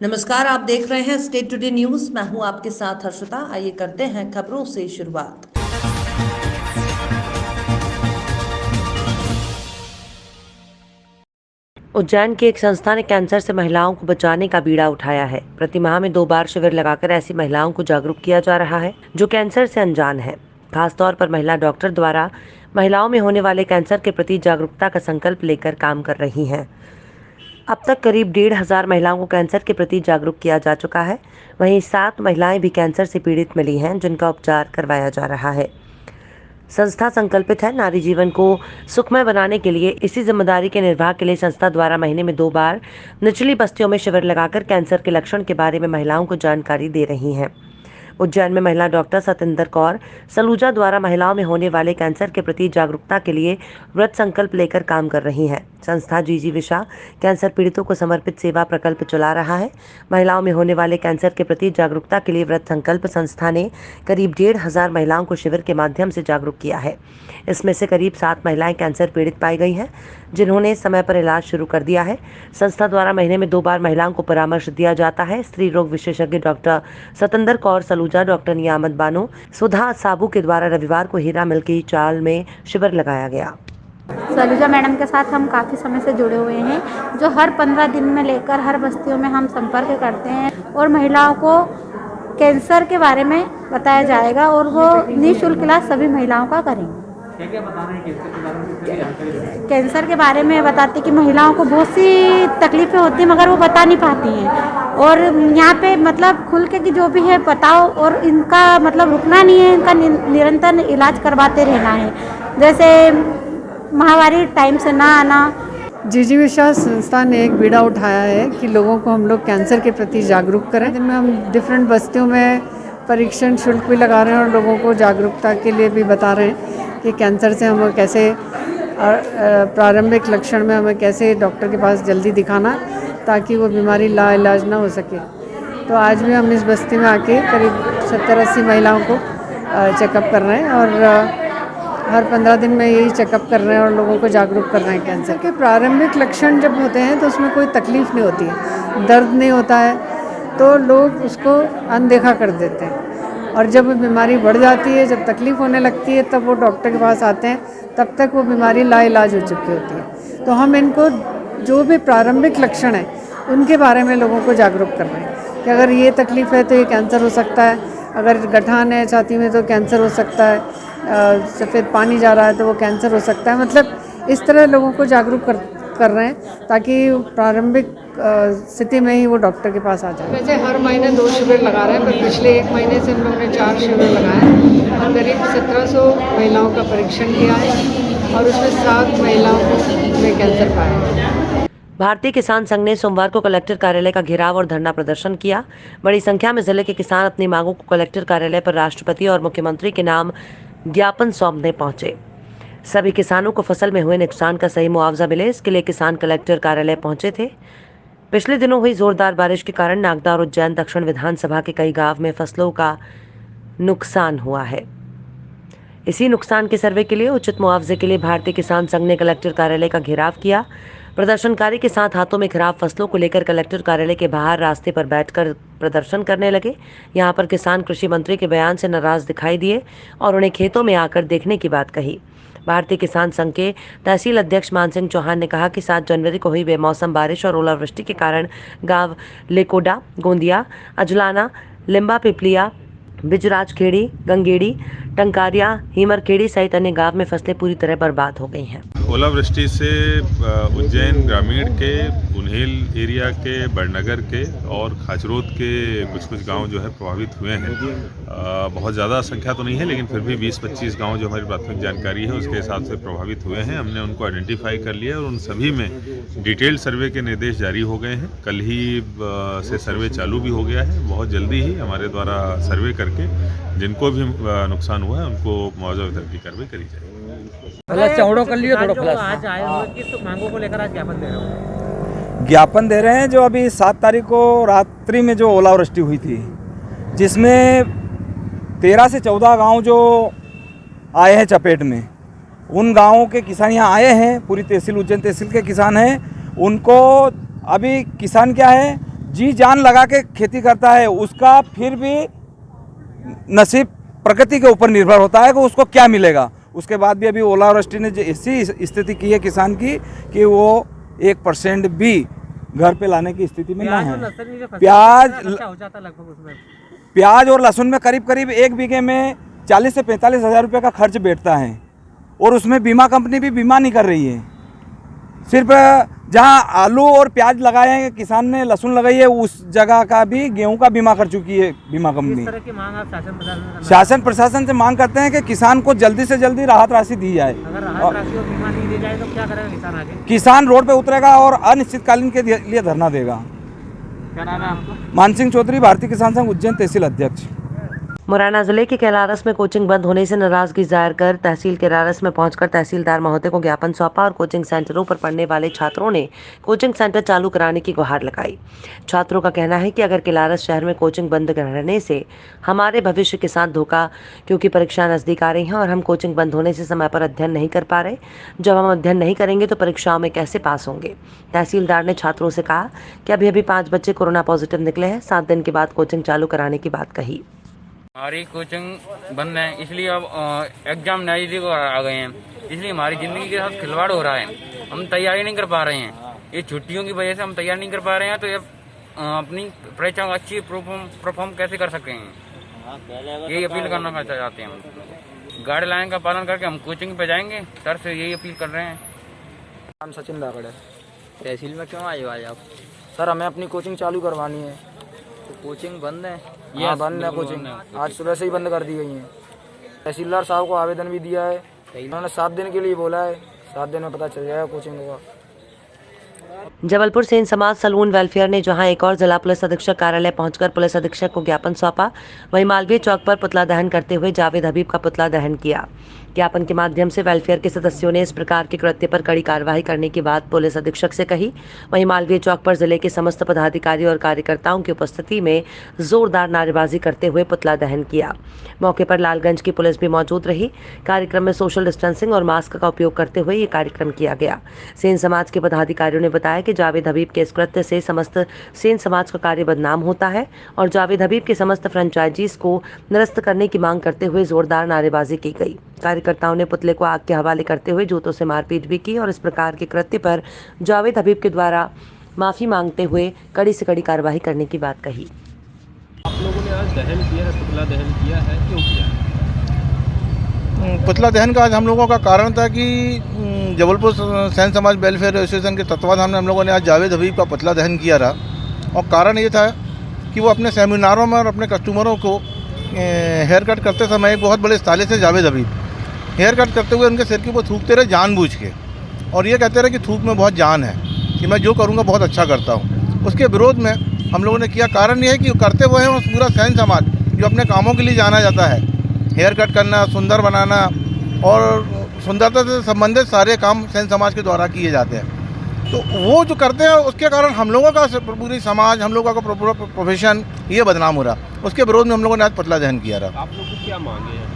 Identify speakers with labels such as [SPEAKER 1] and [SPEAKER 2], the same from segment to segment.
[SPEAKER 1] नमस्कार, आप देख रहे हैं स्टेट टुडे न्यूज। मैं हूं आपके साथ हर्षिता। आइए करते हैं खबरों से शुरुआत। उज्जैन की एक संस्था ने कैंसर से महिलाओं को बचाने का बीड़ा उठाया है। प्रति माह में 2 बार शिविर लगाकर ऐसी महिलाओं को जागरूक किया जा रहा है जो कैंसर से अनजान है। खासतौर पर महिला डॉक्टर द्वारा महिलाओं में होने वाले कैंसर के प्रति जागरूकता का संकल्प लेकर काम कर रही हैं। अब तक करीब 1,500 महिलाओं को कैंसर के प्रति जागरूक किया जा चुका है। वहीं 7 महिलाएं भी कैंसर से पीड़ित मिली हैं, जिनका उपचार करवाया जा रहा है। संस्था संकल्पित है नारी जीवन को सुखमय बनाने के लिए। इसी जिम्मेदारी के निर्वाह के लिए संस्था द्वारा महीने में 2 बार निचली बस्तियों में शिविर लगाकर कैंसर के लक्षण के बारे में महिलाओं को जानकारी दे रही हैं। उज्जैन में महिला डॉक्टर सतेंद्र कौर सलूजा द्वारा महिलाओं में होने वाले कैंसर के प्रति जागरूकता के लिए व्रत संकल्प लेकर काम कर रही हैं। संस्था जीजी विशा कैंसर पीड़ितों को समर्पित सेवा प्रकल्प चला रहा है। महिलाओं में होने वाले कैंसर के प्रति जागरूकता के लिए व्रत संकल्प संस्था ने करीब 1,500 महिलाओं को शिविर के माध्यम से जागरूक किया है। इसमें से करीब 7 महिलाएं कैंसर पीड़ित पाई गई हैं, जिन्होंने समय पर इलाज शुरू कर दिया है। संस्था द्वारा महीने में 2 बार महिलाओं को परामर्श दिया जाता है। स्त्री रोग विशेषज्ञ डॉक्टर सतेंद्र कौर सलूजा, डॉक्टर नियामत बानो, सुधा साबू के द्वारा रविवार को हीरा मिल की चाल में शिविर लगाया गया।
[SPEAKER 2] सलूजा मैडम के साथ हम काफ़ी समय से जुड़े हुए हैं, जो हर 15 दिन में लेकर हर बस्तियों में हम संपर्क करते हैं और महिलाओं को कैंसर के बारे में बताया जाएगा और वो निःशुल्क इलाज सभी महिलाओं का करेंगे।
[SPEAKER 3] क्या बता रहे हैं कैंसर के बारे में?
[SPEAKER 2] कैंसर के बारे में बताते कि महिलाओं को बहुत सी तकलीफ़ें होती हैं मगर वो बता नहीं पाती हैं, और यहाँ पे मतलब खुल के कि जो भी है बताओ, और इनका मतलब रुकना नहीं है, इनका निरंतर इलाज करवाते रहना है। जैसे महामारी टाइम से ना आना।
[SPEAKER 4] जीजी विशा संस्था ने एक बीड़ा उठाया है कि लोगों को हम लोग कैंसर के प्रति जागरूक करें, जिनमें हम डिफरेंट बस्तियों में परीक्षण शुल्क भी लगा रहे हैं और लोगों को जागरूकता के लिए भी बता रहे हैं कि कैंसर से हमें कैसे प्रारंभिक लक्षण में हमें कैसे डॉक्टर के पास जल्दी दिखाना ताकि वो बीमारी लाइलाज ना हो सके। तो आज भी हम इस बस्ती में आके करीब 70-80 महिलाओं को चेकअप कर रहे हैं और हर 15 दिन में यही चेकअप कर रहे हैं और लोगों को जागरूक कर रहे हैं। कैंसर के प्रारंभिक लक्षण जब होते हैं तो उसमें कोई तकलीफ़ नहीं होती है, दर्द नहीं होता है, तो लोग उसको अनदेखा कर देते हैं। और जब वो बीमारी बढ़ जाती है, जब तकलीफ़ होने लगती है, तब वो डॉक्टर के पास आते हैं, तब तक वो बीमारी लाइलाज हो चुकी होती है। तो हम इनको जो भी प्रारंभिक लक्षण है उनके बारे में लोगों को जागरूक कर रहे हैं कि अगर ये तकलीफ़ है तो ये कैंसर हो सकता है, अगर गठान है छाती में तो कैंसर हो सकता है, सफ़ेद पानी जा रहा है तो वो कैंसर हो सकता है। मतलब इस तरह लोगों को जागरूक कर रहे हैं ताकि प्रारंभिक स्थिति में ही वो डॉक्टर के पास आ जाए। वैसे हर महीने 2 शिविर लगा रहे हैं, पर पिछले 1 महीने से हम लोगों ने 4 शिविर लगाए और करीब 1700 महिलाओं का परीक्षण किया है और उसमें 7 महिलाओं में कैंसर पाया है।
[SPEAKER 1] भारतीय किसान संघ ने सोमवार को कलेक्टर कार्यालय का घेराव और धरना प्रदर्शन किया। बड़ी संख्या में जिले के किसान अपनी मांगों को कलेक्टर कार्यालय पर राष्ट्रपति और मुख्यमंत्री के नाम ज्ञापन सौंपने पहुंचे। सभी किसानों को फसल में हुए नुकसान का सही मुआवजा मिले, इसके लिए किसान कलेक्टर कार्यालय पहुंचे थे। पिछले दिनों हुई जोरदार बारिश के कारण नागदा और उज्जैन दक्षिण विधानसभा के कई गांव में फसलों का नुकसान हुआ है। इसी नुकसान के सर्वे के लिए उचित मुआवजे के लिए भारतीय किसान संघ ने कलेक्टर कार्यालय का घेराव किया। प्रदर्शनकारी के साथ हाथों में खराब फसलों को लेकर कलेक्टर कार्यालय के बाहर रास्ते पर बैठकर प्रदर्शन करने लगे। यहां पर किसान कृषि मंत्री के बयान से नाराज दिखाई दिए और उन्हें खेतों में आकर देखने की बात कही। भारतीय किसान संघ के तहसील अध्यक्ष मानसिंह चौहान ने कहा कि 7 जनवरी को हुई बेमौसम बारिश और ओलावृष्टि के कारण गांव लेकोडा, गोंदिया, अजलाना, लिम्बा पिपलिया, बिजराजखेड़ी, गंगेड़ी, टंकारिया, हीमरखेड़ी सहित अन्य गांव में फसलें पूरी तरह बर्बाद हो गई हैं।
[SPEAKER 5] ओलावृष्टि से उज्जैन ग्रामीण के, उन्हेल एरिया के, बड़नगर के और खाचरोद के कुछ गांव जो है प्रभावित हुए हैं। बहुत ज़्यादा संख्या तो नहीं है, लेकिन फिर भी 20-25 गांव जो हमारी प्राथमिक जानकारी है उसके हिसाब से प्रभावित हुए हैं। हमने उनको आइडेंटिफाई कर लिया और उन सभी में डिटेल्ड सर्वे के निर्देश जारी हो गए हैं। कल ही से सर्वे चालू भी हो गया है। बहुत जल्दी ही हमारे द्वारा सर्वे करके जिनको भी नुकसान हुआ है उनको मुआवजा वितरण की कार्रवाई करी जाएगी।
[SPEAKER 3] कर लियो थोड़ा आज आए हुए किस मांगों को लेकर आज ज्ञापन दे रहे हो?
[SPEAKER 6] ज्ञापन दे रहे हैं जो अभी 7 तारीख को रात्रि में जो ओलावृष्टि हुई थी, जिसमें 13 से 14 गांव जो आए हैं चपेट में, उन गांवों के किसान यहाँ आए हैं। पूरी तहसील, उज्जैन तहसील के किसान हैं। उनको अभी किसान क्या है, जी जान लगा के खेती करता है, उसका फिर भी नसीब प्रकृति के ऊपर निर्भर होता है कि उसको क्या मिलेगा। उसके बाद भी अभी ओलावृष्टि ने जो ऐसी स्थिति की है किसान की कि वो 1% भी घर पे लाने की स्थिति में ना है। प्याज और लहसुन में करीब करीब 1 बीघे में 40 से 45 हज़ार रुपये का खर्च बैठता है, और उसमें बीमा कंपनी भी बीमा नहीं कर रही है। सिर्फ जहां आलू और प्याज लगाए हैं किसान ने, लहसुन लगाई है, उस जगह का भी गेहूं का बीमा कर चुकी है बीमा कंपनी।
[SPEAKER 3] इस तरह की मांग आप
[SPEAKER 6] शासन प्रशासन से मांग करते हैं कि किसान को जल्दी से जल्दी राहत राशि दी जाए।
[SPEAKER 3] अगर राहत राशि और बीमा नहीं दी जाए तो क्या करेगा किसान आगे?
[SPEAKER 6] किसान रोड पे उतरेगा और अनिश्चितकालीन के लिए धरना देगा।
[SPEAKER 3] क्या नाम है आपका?
[SPEAKER 6] मानसिंह चौधरी, भारतीय किसान संघ उज्जैन तहसील अध्यक्ष।
[SPEAKER 1] मुरैना जिले के कैलारस में कोचिंग बंद होने से नाराजगी जाहिर कर तहसील कैलारस में पहुंचकर तहसीलदार महोदय को ज्ञापन सौंपा और कोचिंग सेंटरों पर पढ़ने वाले छात्रों ने कोचिंग सेंटर चालू कराने की गुहार लगाई। छात्रों का कहना है कि अगर कैलारस शहर में कोचिंग बंद रहने से हमारे भविष्य के साथ धोखा, क्योंकि परीक्षा नजदीक आ रही हैं और हम कोचिंग बंद होने से समय पर अध्ययन नहीं कर पा रहे। जब हम अध्ययन नहीं करेंगे तो परीक्षाओं में कैसे पास होंगे। तहसीलदार ने छात्रों से कहा कि अभी 5 बच्चे कोरोना पॉजिटिव निकले हैं, 7 दिन के बाद कोचिंग चालू कराने की बात कही।
[SPEAKER 7] हमारी कोचिंग बंद है, इसलिए अब एग्जाम नजदीक आ गए हैं, इसलिए हमारी ज़िंदगी के साथ खिलवाड़ हो रहा है। हम तैयारी नहीं कर पा रहे हैं, ये छुट्टियों की वजह से हम तैयारी नहीं कर पा रहे हैं। तो ये अपनी परीक्षा अच्छी परफॉर्म कैसे कर सकें, यही अपील करना चाहते हैं। हम गाइडलाइन का पालन करके हम कोचिंग पे जाएंगे, सर से यही अपील कर रहे हैं।
[SPEAKER 8] नाम सचिन दागड़ है। तहसील में क्यों आए भाई आप? सर हमें अपनी कोचिंग चालू करवानी है। तो कोचिंग बंद है? हाँ बंद है कोचिंग, आज सुबह से ही बंद कर दी गई है। तहसीलदार साहब को आवेदन भी दिया है, उन्होंने 7 दिन के लिए बोला है, 7 दिन में पता चल जाएगा कोचिंग का।
[SPEAKER 1] जबलपुर सेन समाज सलून वेलफेयर ने जहां एक और जिला पुलिस अधीक्षक कार्यालय पहुंचकर पुलिस अधीक्षक को ज्ञापन सौंपा, वहीं मालवीय चौक पर पुतला दहन करते हुए जावेद हबीब का पुतला दहन किया। ज्ञापन के माध्यम से वेलफेयर के सदस्यों ने इस प्रकार के कृत्य पर कड़ी कार्रवाई करने की बात पुलिस अधीक्षक से कही। वहीं मालवीय चौक पर जिले के समस्त पदाधिकारी और कार्यकर्ताओं की उपस्थिति में जोरदार नारेबाजी करते हुए पुतला दहन किया। मौके पर लालगंज की पुलिस भी मौजूद रही। कार्यक्रम में सोशल डिस्टेंसिंग और मास्क का उपयोग करते हुए ये कार्यक्रम किया गया। सेन समाज के पदाधिकारियों ने बताया कि जावेद हबीब के इस कृत्य से समस्त सेन समाज का कार्य बदनाम होता है और जावेद हबीब के समस्त फ्रेंचाइजीज को निरस्त करने की मांग करते हुए जोरदार नारेबाजी की गई। कार्यकर्ताओं ने पुतले को आग के हवाले करते हुए जूतों से मारपीट भी की और इस प्रकार के कृत्य पर जावेद हबीब के द्वारा माफी मांगते हुए कड़ी से कड़ी कार्रवाई करने की बात कही।
[SPEAKER 9] आप लोगों ने आज दहन किया है, पुतला दहन किया है, क्यों किया है?
[SPEAKER 10] पुतला दहन का आज हम लोगों का कारण था कि जबलपुर सैन समाज वेलफेयर एसोसिएशन के तत्वाधान में हम लोगों ने आज जावेद हबीब का पुतला दहन किया रहा। और कारण ये था कि वो अपने सेमिनारों में और अपने कस्टमरों को हेयर कट करते समय एक बहुत बड़े स्टाइलिस्ट है जावेद हबीब, हेयर कट करते हुए उनके सिर के ऊपर थूकते रहे जानबूझ के, और ये कहते रहे कि थूक में बहुत जान है, कि मैं जो करूँगा बहुत अच्छा करता हूँ। उसके विरोध में हम लोगों ने किया। कारण ये है कि करते हुए हैं पूरा सैन समाज जो अपने कामों के लिए जाना जाता है, हेयर कट करना, सुंदर बनाना और सुंदरता से संबंधित सारे काम सैन समाज के द्वारा किए जाते हैं। तो वो जो करते हैं उसके कारण हम लोगों का पूरी समाज, हम लोगों का पूरा प्रोफेशन ये बदनाम हो रहा। उसके विरोध में हम लोगों ने आज पुतला दहन किया रहा।
[SPEAKER 9] आप लोगों की क्या मांगे हैं?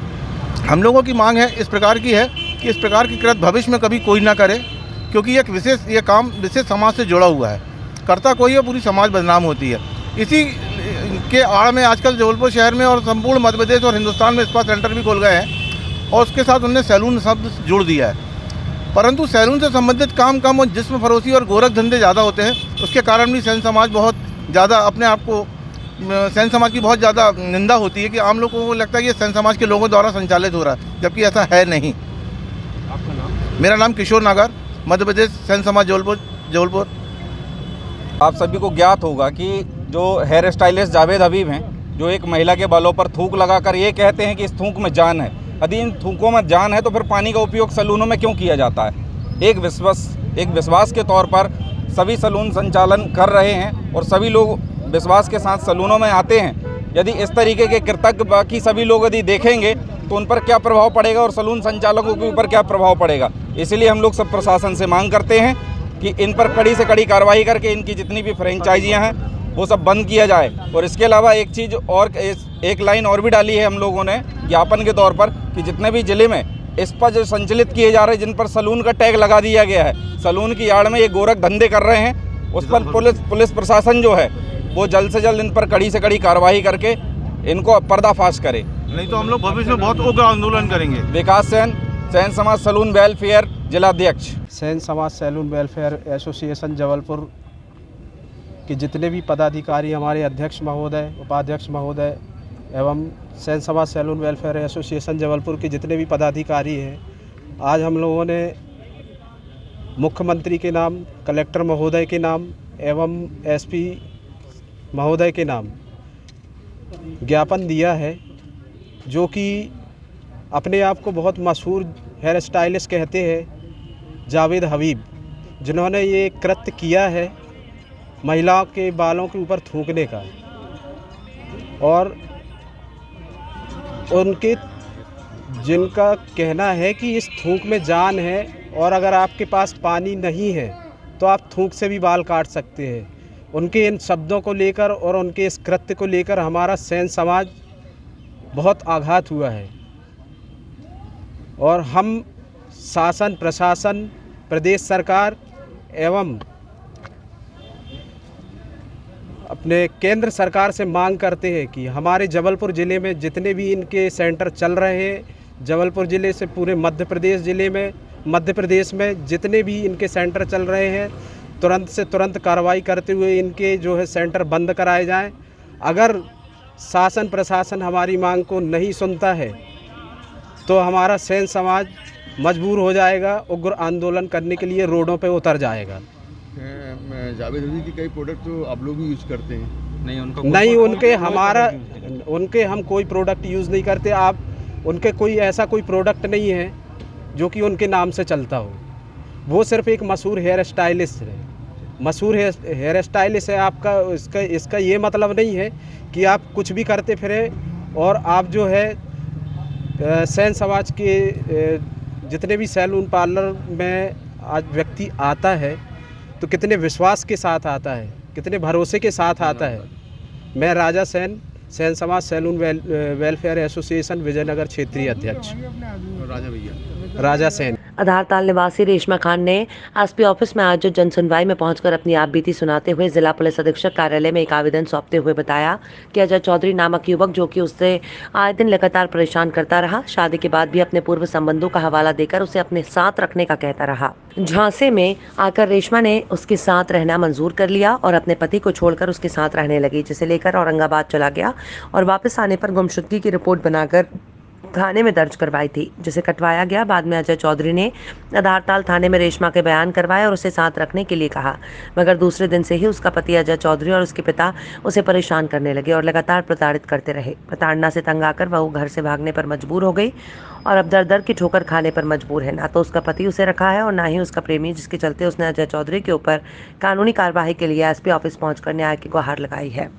[SPEAKER 10] हम लोगों की मांग है इस प्रकार की है कि इस प्रकार की कृत्य भविष्य में कभी कोई ना करे, क्योंकि ये काम विशेष समाज से जुड़ा हुआ है। करता कोई है, पूरी समाज बदनाम होती है। इसी के आड़ में आजकल जबलपुर शहर में और संपूर्ण मध्य प्रदेश और हिंदुस्तान में स्पा सेंटर भी खोल गए हैं और उसके साथ उन्होंने सैलून शब्द जोड़ दिया है। परंतु सैलून से संबंधित काम कम और जिस्म फरोशी और गोरख धंधे ज़्यादा होते हैं। उसके कारण भी सैन समाज बहुत ज़्यादा अपने आप को, सैन समाज की बहुत ज़्यादा निंदा होती है कि आम लोगों को लगता है कि सैन समाज के लोगों द्वारा संचालित हो रहा है, जबकि ऐसा है नहीं।
[SPEAKER 9] आपका नाम?
[SPEAKER 10] मेरा नाम किशोर नागर, मध्य प्रदेश सैन समाज जबलपुर।
[SPEAKER 11] आप सभी को ज्ञात होगा कि जो हेयर स्टाइलिस्ट जावेद हबीब हैं, जो एक महिला के बालों पर थूक लगाकर ये कहते हैं कि इस थूक में जान है। यदि इन थूकों में जान है तो फिर पानी का उपयोग सैलूनों में क्यों किया जाता है? एक विश्वास के तौर पर सभी सैलून संचालन कर रहे हैं और सभी लोग विश्वास के साथ सैलूनों में आते हैं। यदि इस तरीके के कृतज्ञ बाकी सभी लोग यदि देखेंगे तो उन पर क्या प्रभाव पड़ेगा और सैलून संचालकों के ऊपर क्या प्रभाव पड़ेगा। इसलिए हम लोग सब प्रशासन से मांग करते हैं कि इन पर कड़ी से कड़ी कार्रवाई करके इनकी जितनी भी फ्रेंचाइजियाँ हैं वो सब बंद किया जाए। और इसके अलावा एक चीज़ और, एक लाइन और भी डाली है हम लोगों ने ज्ञापन के तौर पर कि जितने भी ज़िले में इस पर जो संचालित किए जा रहे हैं, जिन पर सैलून का टैग लगा दिया गया है, सैलून की आड़ में ये गोरख धंधे कर रहे हैं, उस पर पुलिस प्रशासन जो है वो जल्द से जल्द इन पर कड़ी से कड़ी कार्रवाई करके इनको पर्दाफाश करे।
[SPEAKER 10] नहीं तो हम लोग भविष्य में बहुत उग्र आंदोलन करेंगे।
[SPEAKER 11] विकास सैन समाज सैलून वेलफेयर जिलाध्यक्ष।
[SPEAKER 12] सैन समाज सैलून वेलफेयर एसोसिएशन जबलपुर के जितने भी पदाधिकारी, हमारे अध्यक्ष महोदय, उपाध्यक्ष महोदय एवं सैन समाज सैलून वेलफेयर एसोसिएशन जबलपुर के जितने भी पदाधिकारी हैं, आज हम लोगों ने मुख्यमंत्री के नाम, कलेक्टर महोदय के नाम एवं एसपी महोदय के नाम ज्ञापन दिया है, जो कि अपने आप को बहुत मशहूर हेयर स्टाइलिस्ट कहते हैं जावेद हबीब, जिन्होंने ये कृत्य किया है महिलाओं के बालों के ऊपर थूकने का। और उनके जिनका कहना है कि इस थूक में जान है और अगर आपके पास पानी नहीं है तो आप थूक से भी बाल काट सकते हैं। उनके इन शब्दों को लेकर और उनके इस कृत्य को लेकर हमारा सैन समाज बहुत आघात हुआ है और हम शासन, प्रशासन, प्रदेश सरकार एवं अपने केंद्र सरकार से मांग करते हैं कि हमारे जबलपुर ज़िले में जितने भी इनके सेंटर चल रहे हैं, जबलपुर ज़िले से पूरे मध्य प्रदेश में जितने भी इनके सेंटर चल रहे हैं, तुरंत से तुरंत कार्रवाई करते हुए इनके जो है सेंटर बंद कराए जाएं। अगर शासन प्रशासन हमारी मांग को नहीं सुनता है तो हमारा सैन समाज मजबूर हो जाएगा, उग्र आंदोलन करने के लिए रोडों पे उतर जाएगा।
[SPEAKER 10] जावेद हबीब की कई प्रोडक्ट तो आप लोग भी यूज़ करते हैं?
[SPEAKER 12] नहीं, उनके हम कोई प्रोडक्ट यूज़ नहीं करते। आप उनके कोई ऐसा कोई प्रोडक्ट नहीं है जो कि उनके नाम से चलता हो। वो सिर्फ एक मशहूर हेयर स्टाइलिस्ट है, मशहूर हेयर स्टाइलिस्ट है। आपका इसका ये मतलब नहीं है कि आप कुछ भी करते फिरें और आप जो है सैन समाज के जितने भी सैलून पार्लर में आज व्यक्ति आता है तो कितने विश्वास के साथ आता है, कितने भरोसे के साथ आता है। मैं राजा सैन समाज सैलून वेलफेयर एसोसिएशन विजयनगर क्षेत्रीय अध्यक्ष राजा सैन।
[SPEAKER 1] आधारताल निवासी रेशमा खान ने एसपी ऑफिस में आज जन सुनवाई में पहुंचकर अपनी आप बीती सुनाते हुए जिला पुलिस अधीक्षक कार्यालय में एक आवेदन सौंपते हुए बताया कि अजय चौधरी नामक युवक, जो कि उससे आए दिन लगातार परेशान करता रहा, शादी के बाद भी अपने पूर्व संबंधों का हवाला देकर उसे अपने साथ रखने का कहता रहा। झांसे में आकर रेशमा ने उसके साथ रहना मंजूर कर लिया और अपने पति को छोड़कर उसके साथ रहने लगी, जिसे लेकर औरंगाबाद चला गया और वापस आने पर गुमशुदगी की रिपोर्ट बनाकर थाने में दर्ज करवाई थी, जिसे कटवाया गया। बाद में अजय चौधरी ने आधारताल थाने में रेशमा के बयान करवाए और उसे साथ रखने के लिए कहा, मगर दूसरे दिन से ही उसका पति अजय चौधरी और उसके पिता उसे परेशान करने लगे और लगातार प्रताड़ित करते रहे। प्रताड़ना से तंग आकर वह घर से भागने पर मजबूर हो गई और अब दर दर की ठोकर खाने पर मजबूर है। ना तो उसका पति उसे रखा है और ना ही उसका प्रेमी, जिसके चलते उसने अजय चौधरी के ऊपर कानूनी कार्यवाही के लिए एसपी ऑफिस पहुंचकर न्याय की गुहार लगाई है।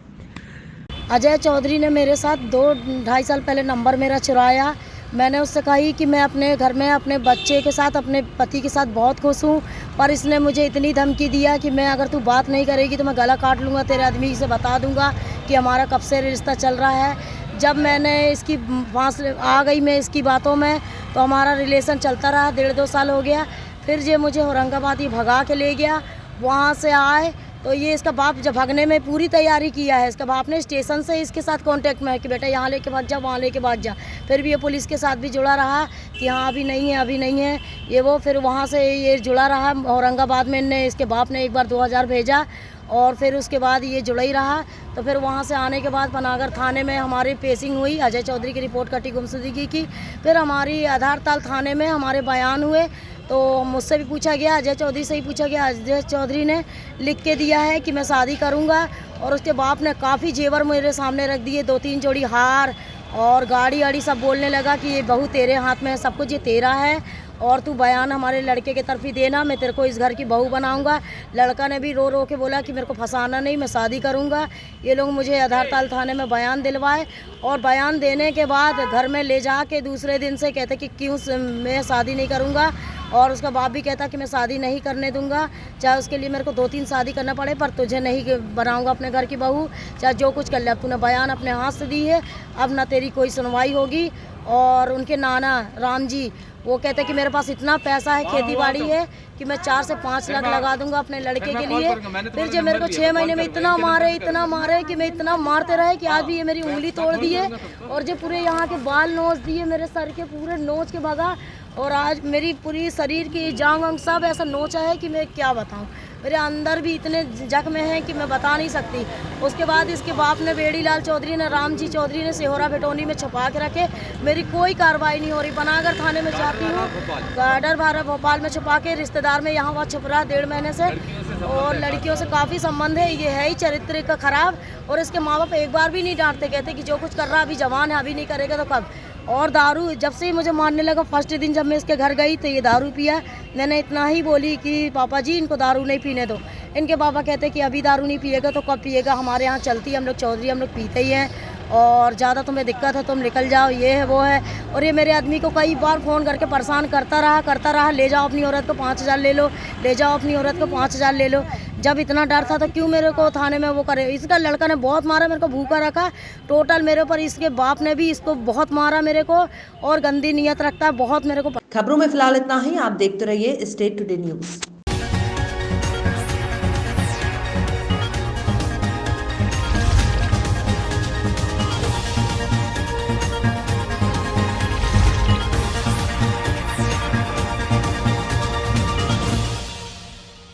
[SPEAKER 13] अजय चौधरी ने मेरे साथ 2-2.5 साल पहले नंबर मेरा चुराया। मैंने उससे कही कि मैं अपने घर में अपने बच्चे के साथ, अपने पति के साथ बहुत खुश हूँ, पर इसने मुझे इतनी धमकी दिया कि मैं अगर तू बात नहीं करेगी तो मैं गला काट लूँगा, तेरे आदमी से बता दूँगा कि हमारा कब से रिश्ता चल रहा है। जब मैंने इसकी फांस आ गई मैं इसकी बातों में, तो हमारा रिलेशन चलता रहा, 1.5-2 साल हो गया। फिर ये मुझे औरंगाबाद ही भगा के ले गया। वहाँ से आए तो ये इसका बाप जब भागने में पूरी तैयारी किया है, इसका बाप ने स्टेशन से इसके साथ कांटेक्ट में है कि बेटा यहाँ लेके भाग जा, वहाँ लेके भाग जा। फिर भी ये पुलिस के साथ भी जुड़ा रहा कि हाँ अभी नहीं है, अभी नहीं है, ये वो। फिर वहाँ से ये जुड़ा रहा। औरंगाबाद में इनने इसके बाप ने एक बार 2000 भेजा और फिर उसके बाद ये जुड़ा ही रहा। तो फिर वहाँ से आने के बाद पनागर थाने में हमारी पेशिंग हुई, अजय चौधरी की रिपोर्ट कटी गुमशुदगी की। फिर हमारी आधारताल थाने में हमारे बयान हुए, तो मुझसे भी पूछा गया, अजय चौधरी से ही पूछा गया। अजय चौधरी ने लिख के दिया है कि मैं शादी करूंगा और उसके बाप ने काफ़ी जेवर मेरे सामने रख दिए, 2-3 जोड़ी हार और गाड़ी आड़ी सब बोलने लगा कि ये बहू तेरे हाथ में है, सब कुछ ये तेरा है और तू बयान हमारे लड़के के तरफ ही देना, मैं तेरे को इस घर की बहू बनाऊंगा। लड़का ने भी रो रो के बोला कि मेरे को फंसाना नहीं, मैं शादी करूंगा। ये लोग मुझे आधारताल थाने में बयान दिलवाए और बयान देने के बाद घर में ले जा के दूसरे दिन से कहते कि क्यों मैं शादी नहीं करूंगा। और उसका बाप भी कहता कि मैं शादी नहीं करने दूंगा, चाहे उसके लिए मेरे को 2-3 शादी करना पड़े, पर तुझे नहीं बनाऊंगा अपने घर की बहू, चाहे जो कुछ कर ले। अब तूने बयान अपने हाथ से दी है, अब ना तेरी कोई सुनवाई होगी। और उनके नाना राम जी वो कहते हैं कि मेरे पास इतना पैसा है, खेती बाड़ी है कि मैं 4 से 5 लाख लगा दूंगा अपने लड़के के लिए। फिर जो मेरे को 6 महीने में इतना मारे कि मैं इतना मारते रहे कि आज भी ये मेरी उंगली तोड़ दी है और जो पूरे यहाँ के बाल नोच दिए, मेरे सर के पूरे नोच के भगा और आज मेरी पूरी शरीर की जांग वांग सब ऐसा नोचा है कि मैं क्या बताऊँ। मेरे अंदर भी इतने जख्म हैं कि मैं बता नहीं सकती। उसके बाद इसके बाप ने, बेड़ी लाल चौधरी ने, रामजी चौधरी ने सिहोरा बेटोनी में छुपा के रखे। मेरी कोई कार्रवाई नहीं हो रही। बनागर थाने में जाती हूँ, गार्डर भारत भोपाल में छुपा के, रिश्तेदार में यहाँ वहाँ छुप रहा है 1.5 महीने से और लड़कियों से काफ़ी संबंध है। ये है ही चरित्र का खराब और इसके माँ बाप एक बार भी नहीं डांटते, कहते कि जो कुछ कर रहा है अभी जवान है, अभी नहीं करेगा तो कब। और दारू जब से ही मुझे मारने लगा, फर्स्ट दिन जब मैं इसके घर गई तो ये दारू पिया। मैंने इतना ही बोली कि पापा जी इनको दारू नहीं पीने दो। इनके पापा कहते कि अभी दारू नहीं पिएगा तो कब पिएगा, हमारे यहाँ चलती है, हम लोग चौधरी हम लोग पीते ही हैं और ज़्यादा तुम्हें दिक्कत है तुम निकल जाओ, ये है वो है। और ये मेरे आदमी को कई बार फ़ोन करके परेशान करता रहा, ले जाओ अपनी औरत को 5,000 ले लो, ले जाओ अपनी औरत को 5,000 ले लो। जब इतना डर था तो क्यों मेरे को थाने में वो करे। इसका लड़का ने बहुत मारा, मेरे को भूखा रखा टोटल मेरे ऊपर। इसके बाप ने भी इसको बहुत मारा मेरे को और गंदी नीयत रखता है बहुत मेरे को।
[SPEAKER 1] खबरों में फिलहाल इतना ही। आप देखते रहिए स्टेट टुडे न्यूज़।